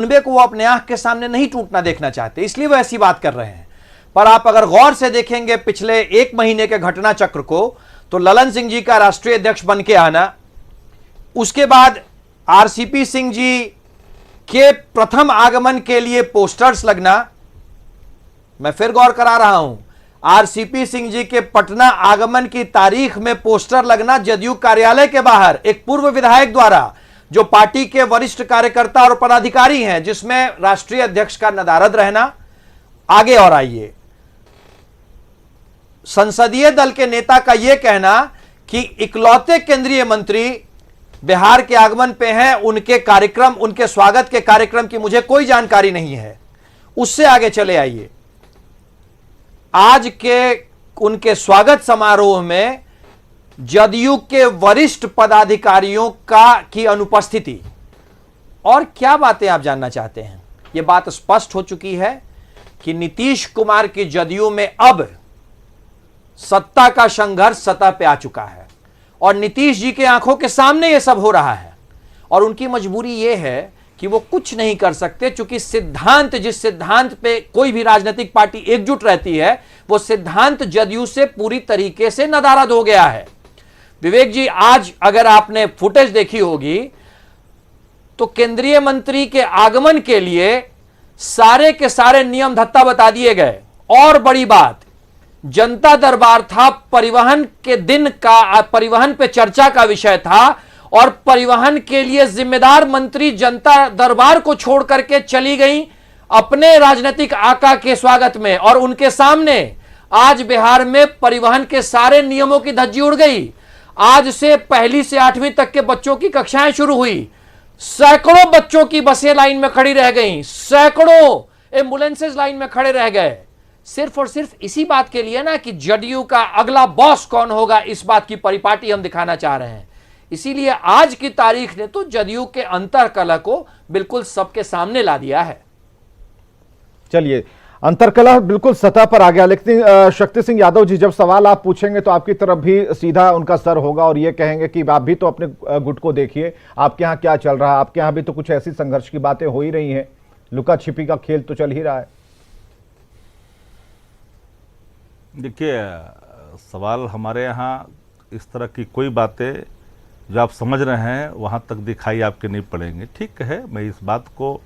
को वो अपने आंख के सामने नहीं टूटना देखना चाहते, इसलिए वो ऐसी बात कर रहे हैं। पर आप अगर गौर से देखेंगे पिछले 1 महीने के घटना चक्र को, तो ललन सिंह जी का राष्ट्रीय अध्यक्ष बन के आना, उसके बाद आरसीपी सिंह जी के प्रथम आगमन के लिए पोस्टर्स लगना, मैं फिर गौर करा रहा हूं, आरसीपी सिंह जी के पटना आगमन की तारीख में पोस्टर लगना जदयू कार्यालय के बाहर एक पूर्व विधायक द्वारा, जो पार्टी के वरिष्ठ कार्यकर्ता और पदाधिकारी हैं, जिसमें राष्ट्रीय अध्यक्ष का नदारद रहना। आगे और आइए, संसदीय दल के नेता का यह कहना कि इकलौते केंद्रीय मंत्री बिहार के आगमन पे हैं, उनके कार्यक्रम, उनके स्वागत के कार्यक्रम की मुझे कोई जानकारी नहीं है। उससे आगे चले आइए, आज के उनके स्वागत समारोह में जदयू के वरिष्ठ पदाधिकारियों की अनुपस्थिति। और क्या बातें आप जानना चाहते हैं? यह बात स्पष्ट हो चुकी है कि नीतीश कुमार की जदयू में अब सत्ता का संघर्ष सतह पे आ चुका है और नीतीश जी के आंखों के सामने यह सब हो रहा है और उनकी मजबूरी यह है कि वो कुछ नहीं कर सकते, क्योंकि सिद्धांत, जिस सिद्धांत पे कोई भी राजनीतिक पार्टी एकजुट रहती है, वो सिद्धांत जदयू से पूरी तरीके से नदारद हो गया है। विवेक जी, आज अगर आपने फुटेज देखी होगी तो केंद्रीय मंत्री के आगमन के लिए सारे के सारे नियम धत्ता बता दिए गए। और बड़ी बात, जनता दरबार था, परिवहन के दिन का, परिवहन पे चर्चा का विषय था और परिवहन के लिए जिम्मेदार मंत्री जनता दरबार को छोड़ करके चली गई अपने राजनीतिक आका के स्वागत में, और उनके सामने आज बिहार में परिवहन के सारे नियमों की धज्जी उड़ गई। आज से 1ली से 8वीं तक के बच्चों की कक्षाएं शुरू हुई, सैकड़ों बच्चों की बसें लाइन में खड़ी रह गईं, सैकड़ों एम्बुलेंसेज लाइन में खड़े रह गए, सिर्फ और सिर्फ इसी बात के लिए ना कि जदयू का अगला बॉस कौन होगा, इस बात की परिपाटी हम दिखाना चाह रहे हैं। इसीलिए आज की तारीख ने तो जदयू के अंतरकलह को बिल्कुल सबके सामने ला दिया है। चलिए, अंतरकलह बिल्कुल सतह पर आ गया, लेकिन शक्ति सिंह यादव जी, जब सवाल आप पूछेंगे तो आपकी तरफ भी सीधा उनका सर होगा और ये कहेंगे कि आप भी तो अपने गुट को देखिए, आपके यहाँ क्या चल रहा है, आपके यहाँ भी तो कुछ ऐसी संघर्ष की बातें हो ही रही हैं, लुका छिपी का खेल तो चल ही रहा है। देखिए, सवाल हमारे यहाँ इस तरह की कोई बातें जो आप समझ रहे हैं वहाँ तक दिखाई आपके नहीं पड़ेंगे। ठीक है, मैं इस बात को,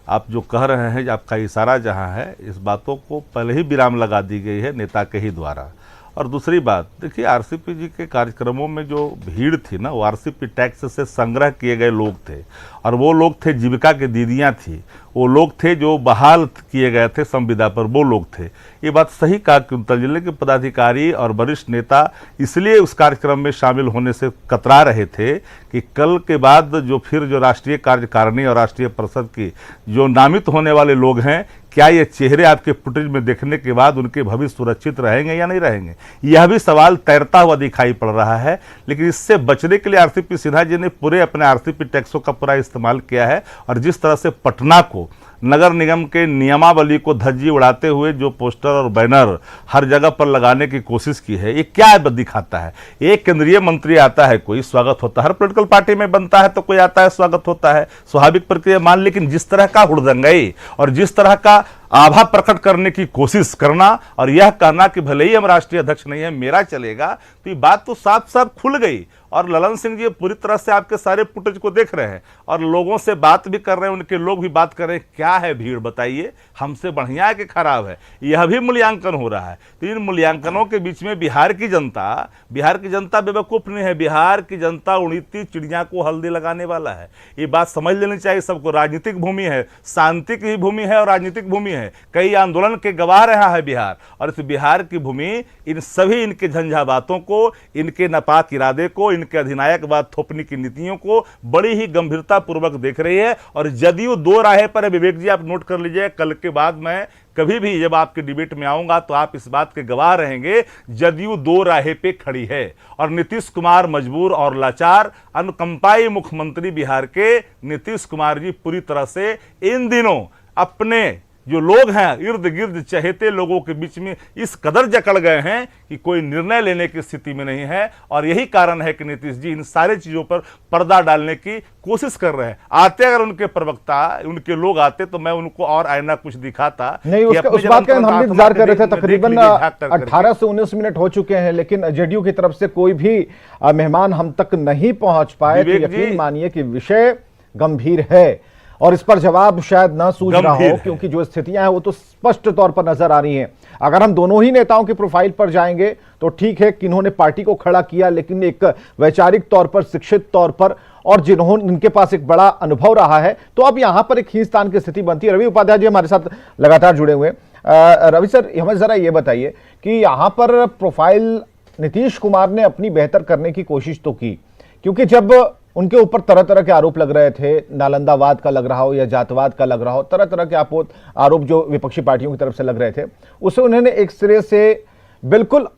आप जो कह रहे हैं, आपका इशारा जहाँ है, इस बातों को पहले ही विराम लगा दी गई है नेता के ही द्वारा। और दूसरी बात, देखिए, आरसीपी जी के कार्यक्रमों में जो भीड़ थी ना, वो आरसीपी टैक्स से संग्रह किए गए लोग थे, और वो लोग थे, जीविका की दीदियाँ थी, वो लोग थे जो बहाल किए गए थे संविदा पर, वो लोग थे। ये बात सही कहा कि उत्तर जिले के पदाधिकारी और वरिष्ठ नेता इसलिए उस कार्यक्रम में शामिल होने से कतरा रहे थे कि कल के बाद जो फिर जो राष्ट्रीय कार्यकारिणी और राष्ट्रीय परिषद की जो नामित होने वाले लोग हैं, क्या ये चेहरे आपके फुटेज में देखने के बाद उनके भविष्य सुरक्षित रहेंगे या नहीं रहेंगे, यह भी सवाल तैरता हुआ दिखाई पड़ रहा है। लेकिन इससे बचने के लिए आरसीपी सिन्हा जी ने पूरे अपने आरसीपी टैक्सों का पूरा इस्तेमाल किया है, और जिस तरह से पटना को नगर निगम के नियमावली को धज्जी उड़ाते हुए जो पोस्टर और बैनर हर जगह पर लगाने की कोशिश की है, ये क्या दिखाता है? एक केंद्रीय मंत्री आता है, कोई स्वागत होता है, हर पॉलिटिकल पार्टी में बनता है तो कोई आता है, स्वागत होता है, स्वाभाविक प्रक्रिया मान। लेकिन जिस तरह का हुड़दंगई और जिस तरह का आभा प्रकट करने की कोशिश करना और यह कहना कि भले ही हम राष्ट्रीय अध्यक्ष नहीं है, मेरा चलेगा, तो ये बात तो साफ साफ खुल गई। और ललन सिंह जी पूरी तरह से आपके सारे फुटेज को देख रहे हैं और लोगों से बात भी कर रहे हैं, उनके लोग भी बात कर रहे हैं। क्या है भीड़, बताइए, हमसे बढ़िया है कि खराब है, यह भी मूल्यांकन हो रहा है। तो इन मूल्यांकनों के बीच में बिहार की जनता बेवकूफ़ नहीं है, बिहार की जनता उड़ती चिड़िया को हल्दी लगाने वाला है। ये बात समझ लेनी चाहिए सबको। राजनीतिक भूमि है, शांति की भूमि है और राजनीतिक भूमि है, कई आंदोलन के गवाह रहा है बिहार, और इस बिहार की भूमि इन सभी इनके झंझावातों को, इनके नापाक इरादे को, इनके अधिनायकवाद थोपने की नीतियों को बड़ी ही गंभीरता पूर्वक देख रही है। और जदयू दो राहें पर है। विवेक जी, आप नोट कर लीजिए, कल के बाद मैं कभी भी जब आपके डिबेट में आऊंगा तो आप इस बात के गवाह रहेंगे, जदयू दो राहें पे खड़ी है और नीतीश कुमार मजबूर और लाचार, अनुकंपाई मुख्यमंत्री बिहार के नीतीश कुमार जी पूरी तरह से इन दिनों अपने जो लोग हैं इर्द गिर्द चहेते लोगों के बीच में इस कदर जकड़ गए हैं कि कोई निर्णय लेने की स्थिति में नहीं है। और यही कारण है कि नीतीश जी इन सारी चीजों पर पर्दा डालने की कोशिश कर रहे हैं। आते अगर उनके प्रवक्ता, उनके लोग आते तो मैं उनको और आईना कुछ दिखाता नहीं। उस बात का हम इंतजार कर रहे थे। तकरीबन 18 से 19 मिनट हो चुके हैं, लेकिन जेडीयू की तरफ से कोई भी मेहमान हम तक नहीं पहुंच पाए। तो यकीन मानिए कि विषय गंभीर है और इस पर जवाब शायद ना सूझ रहा हो, क्योंकि जो स्थितियां हैं वो तो स्पष्ट तौर पर नजर आ रही हैं। अगर हम दोनों ही नेताओं की प्रोफाइल पर जाएंगे तो ठीक है कि इन्होंने पार्टी को खड़ा किया, लेकिन एक वैचारिक तौर पर, शिक्षित तौर पर, और जिनके पास एक बड़ा अनुभव रहा है, तो अब यहां पर एक खींचतान की स्थिति बनती है। रवि उपाध्याय जी हमारे साथ लगातार जुड़े हुए हैं। रवि सर, हमें जरा ये बताइए कि यहां पर प्रोफाइल नीतीश कुमार ने अपनी बेहतर करने की कोशिश तो की, क्योंकि जब उनके ऊपर तरह तरह के आरोप लग रहे थे, नालंदावाद का लग रहा हो या जातवाद का लग रहा हो, तरह तरह के आरोप जो विपक्षी पार्टियों की तरफ से लग रहे थे, उसे उन्होंने एक सिरे से बिल्कुल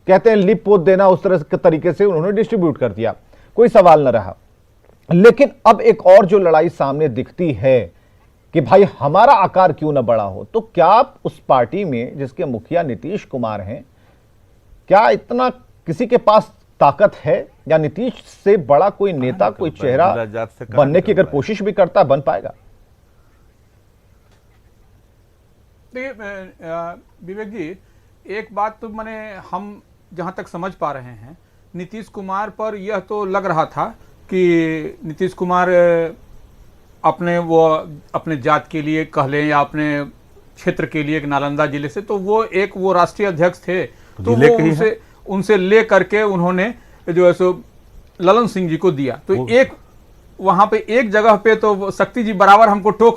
कहते हैं लिप पोत देना, उस तरह के तरीके से उन्होंने डिस्ट्रीब्यूट कर दिया, कोई सवाल न रहा। लेकिन अब एक और जो लड़ाई सामने दिखती है कि भाई हमारा आकार क्यों ना बड़ा हो, तो क्या आप उस पार्टी में जिसके मुखिया नीतीश कुमार हैं, क्या इतना किसी के पास ताकत है, या नीतीश से बड़ा कोई नेता, कोई चेहरा बनने की अगर कोशिश भी करता बन पाएगा? देखिए विवेक जी, एक बात तो मैंने हम जहां तक समझ पा रहे हैं, नीतीश कुमार पर यह तो लग रहा था कि नीतीश कुमार अपने जात के लिए कह लें या अपने क्षेत्र के लिए, एक नालंदा जिले से, तो वो राष्ट्रीय अध्यक्ष थे, तो वो उनसे ले करके उन्होंने जो है सो ललन सिंह जी को दिया। तो एक वहां पे एक जगह पे तो शक्ति जी बराबर हमको टोक